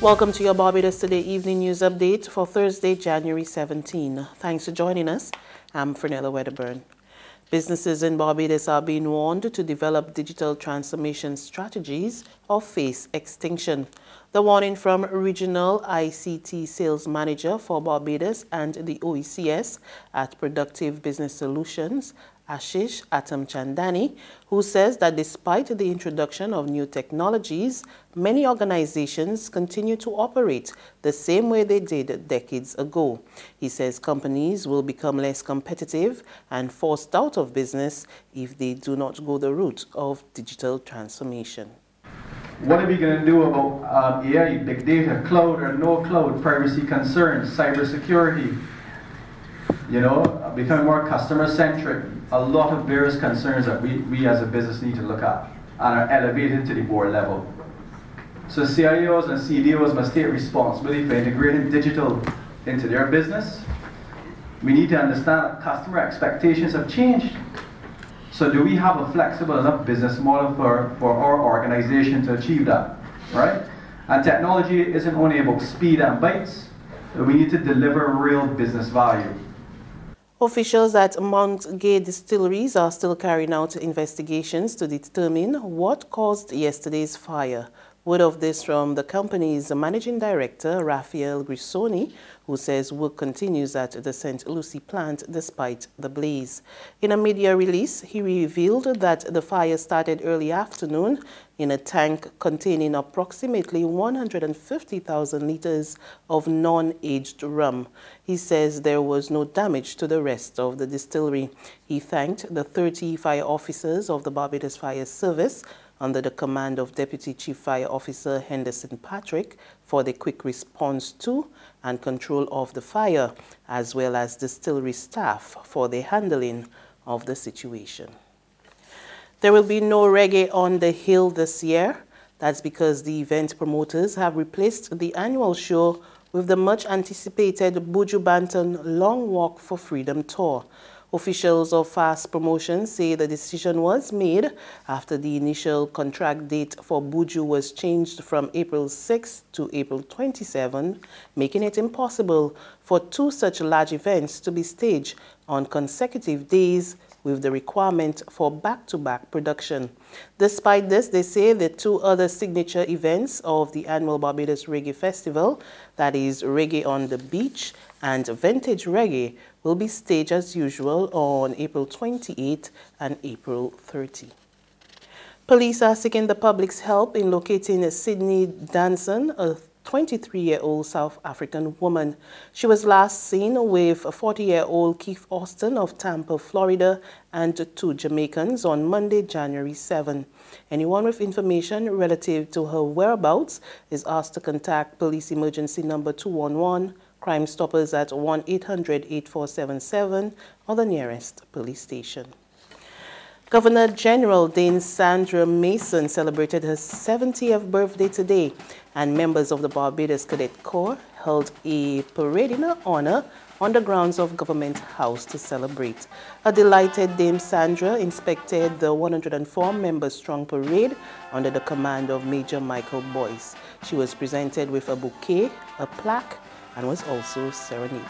Welcome to your Barbados Today evening news update for Thursday, January 17. Thanks for joining us. I'm Fernella Wedderburn. Businesses in Barbados are being warned to develop digital transformation strategies or face extinction. The warning from Regional ICT Sales Manager for Barbados and the OECS at Productive Business Solutions, Ashish Atamchandani, who says that despite the introduction of new technologies, many organizations continue to operate the same way they did decades ago. He says companies will become less competitive and forced out of business if they do not go the route of digital transformation. What are we going to do about AI, big data, cloud or no cloud, privacy concerns, cybersecurity? You know, becoming more customer-centric. A lot of various concerns that we as a business need to look at and are elevated to the board level. So CIOs and CDOs must take responsibility for integrating digital into their business. We need to understand that customer expectations have changed. So do we have a flexible enough business model for our organization to achieve that, right? And technology isn't only about speed and bytes, we need to deliver real business value. Officials at Mount Gay Distilleries are still carrying out investigations to determine what caused yesterday's fire. Word of this from the company's managing director, Raphael Grisoni, who says work continues at the St. Lucie plant despite the blaze. In a media release, he revealed that the fire started early afternoon in a tank containing approximately 150,000 liters of non-aged rum. He says there was no damage to the rest of the distillery. He thanked the 30 fire officers of the Barbados Fire Service under the command of Deputy Chief Fire Officer Henderson Patrick for the quick response to and control of the fire, as well as distillery staff for the handling of the situation. There will be no reggae on the hill this year. That's because the event promoters have replaced the annual show with the much-anticipated Buju Banton Long Walk for Freedom Tour. Officials of Fast Promotion say the decision was made after the initial contract date for Buju was changed from April 6 to April 27, making it impossible for two such large events to be staged on consecutive days with the requirement for back-to-back production. Despite this, they say the two other signature events of the annual Barbados Reggae Festival, that is Reggae on the Beach and Vintage Reggae, will be staged as usual on April 28 and April 30. Police are seeking the public's help in locating Sydney Dancin, a 23-year-old South African woman. She was last seen with 40-year-old Keith Austin of Tampa, Florida, and two Jamaicans on Monday, January 7. Anyone with information relative to her whereabouts is asked to contact police emergency number 211, Crime Stoppers at 1-800-8477, or the nearest police station. Governor General Dame Sandra Mason celebrated her 70th birthday today, and members of the Barbados Cadet Corps held a parade in her honor on the grounds of Government House to celebrate. A delighted Dame Sandra inspected the 104-member strong parade under the command of Major Michael Boyce. She was presented with a bouquet, a plaque, and was also serenaded.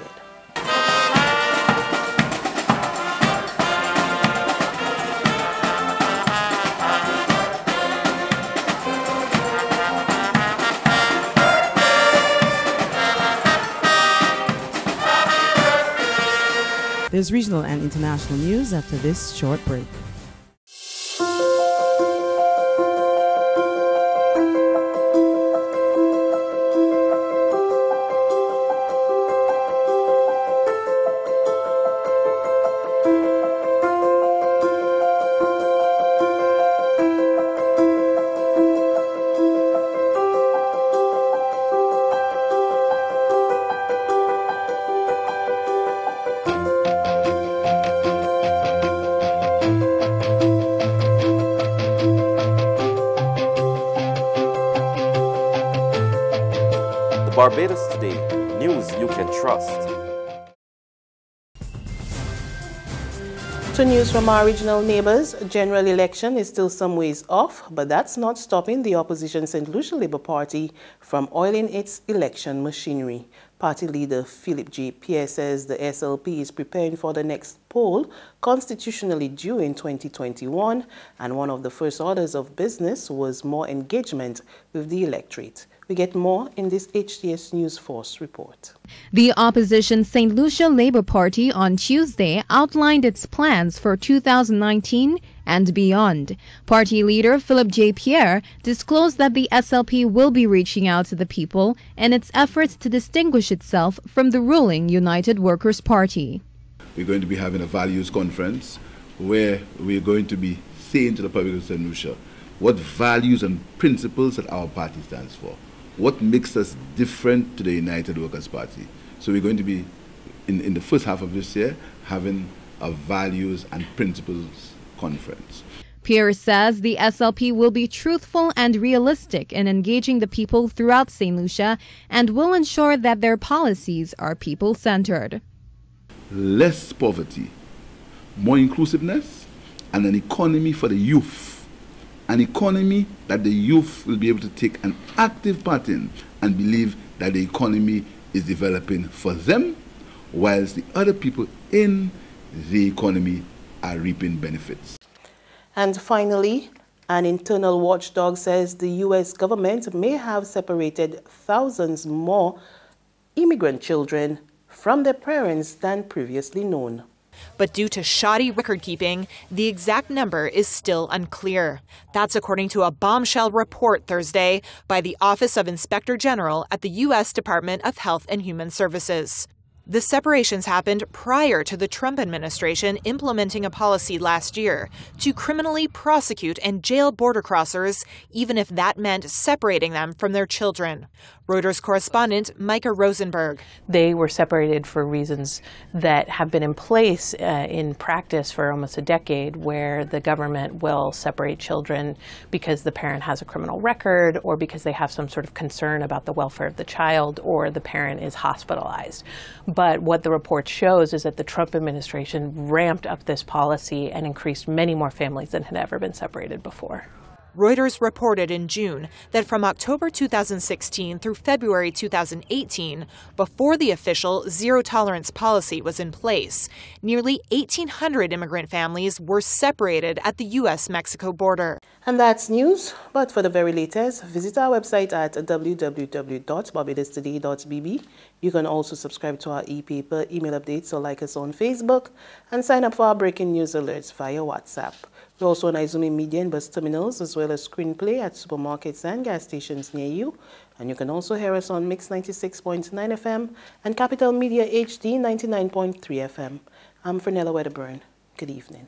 There's regional and international news after this short break. Barbados Today, news you can trust. To news from our regional neighbors, general election is still some ways off, but that's not stopping the opposition St. Lucia Labour Party from oiling its election machinery. Party leader Philip J. Pierre says the SLP is preparing for the next poll constitutionally due in 2021, and one of the first orders of business was more engagement with the electorate. We get more in this HTS News Force report. The opposition St. Lucia Labour Party on Tuesday outlined its plans for 2019 and beyond. Party leader Philip J. Pierre disclosed that the SLP will be reaching out to the people in its efforts to distinguish itself from the ruling United Workers' Party. We're going to be having a values conference where we're going to be saying to the public of St. Lucia what values and principles that our party stands for. What makes us different to the United Workers' Party. So we're going to be, in the first half of this year, having a values and principles conference. Pierre says the SLP will be truthful and realistic in engaging the people throughout St. Lucia and will ensure that their policies are people-centered. Less poverty, more inclusiveness, and an economy for the youth. An economy that the youth will be able to take an active part in and believe that the economy is developing for them, whilst the other people in the economy are reaping benefits. And finally, an internal watchdog says the U.S. government may have separated thousands more immigrant children from their parents than previously known. But due to shoddy record-keeping, the exact number is still unclear. That's according to a bombshell report Thursday by the Office of Inspector General at the U.S. Department of Health and Human Services. The separations happened prior to the Trump administration implementing a policy last year to criminally prosecute and jail border crossers, even if that meant separating them from their children. Reuters correspondent Micah Rosenberg. They were separated for reasons that have been in place in practice for almost a decade, where the government will separate children because the parent has a criminal record or because they have some sort of concern about the welfare of the child or the parent is hospitalized. But what the report shows is that the Trump administration ramped up this policy and increased many more families than had ever been separated before. Reuters reported in June that from October 2016 through February 2018, before the official zero-tolerance policy was in place, nearly 1,800 immigrant families were separated at the U.S.-Mexico border. And that's news, but for the very latest, visit our website at www.barbadostoday.bb. You can also subscribe to our e-paper, email updates, or like us on Facebook, and sign up for our breaking news alerts via WhatsApp. We're also on Izumi Media and bus terminals, as well as screenplay at supermarkets and gas stations near you. And you can also hear us on Mix 96.9 FM and Capital Media HD 99.3 FM. I'm Fernella Wedderburn. Good evening.